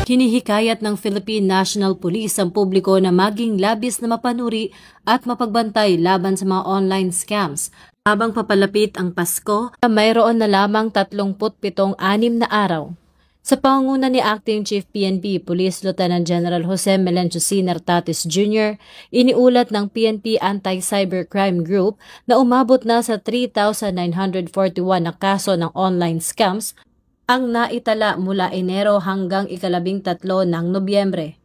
Hinihikayat ng Philippine National Police ang publiko na maging labis na mapanuri at mapagbantay laban sa mga online scams. Habang papalapit ang Pasko, mayroon na lamang 37 na araw. Sa pangunguna ni Acting Chief PNP Police Lieutenant General Jose Melencio C. Nartates Jr., iniulat ng PNP Anti-Cybercrime Group na umabot na sa 3,941 na kaso ng online scams ang naitala mula Enero hanggang ika-13 ng Nobyembre.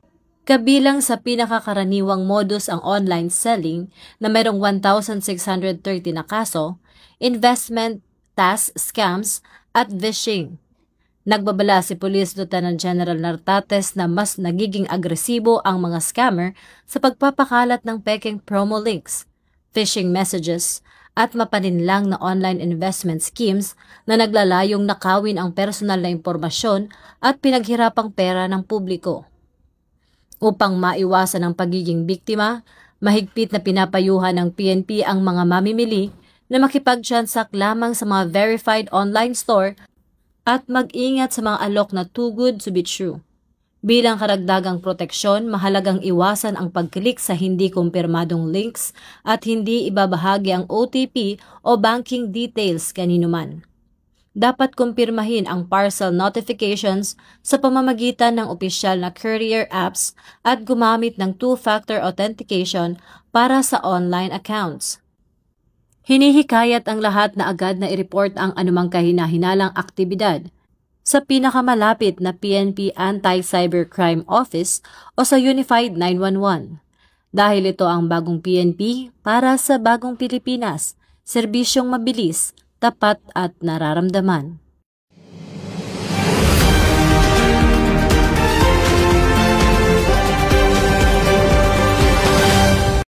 Kabilang sa pinakakaraniwang modus ang online selling na mayroong 1,630 na kaso, investment, tax scams at phishing. Nagbabala si Police Lieutenant General Nartates na mas nagiging agresibo ang mga scammer sa pagpapakalat ng pekeng promo links, phishing messages, at mapaninlang na online investment schemes na naglalayong nakawin ang personal na impormasyon at pinaghirapang pera ng publiko. Upang maiwasan ang pagiging biktima, mahigpit na pinapayuhan ng PNP ang mga mamimili na makipag-transact lamang sa mga verified online store at mag-ingat sa mga alok na too good to be true. Bilang karagdagang proteksyon, mahalagang iwasan ang pag-click sa hindi kumpirmadong links at hindi ibabahagi ang OTP o banking details kanino man. Dapat kumpirmahin ang parcel notifications sa pamamagitan ng opisyal na courier apps at gumamit ng two-factor authentication para sa online accounts. Hinihikayat ang lahat na agad na i-report ang anumang kahina-hinalang aktibidad sa pinakamalapit na PNP Anti-Cybercrime Office o sa Unified 911. Dahil ito ang bagong PNP para sa bagong Pilipinas, serbisyong mabilis, tapat at nararamdaman.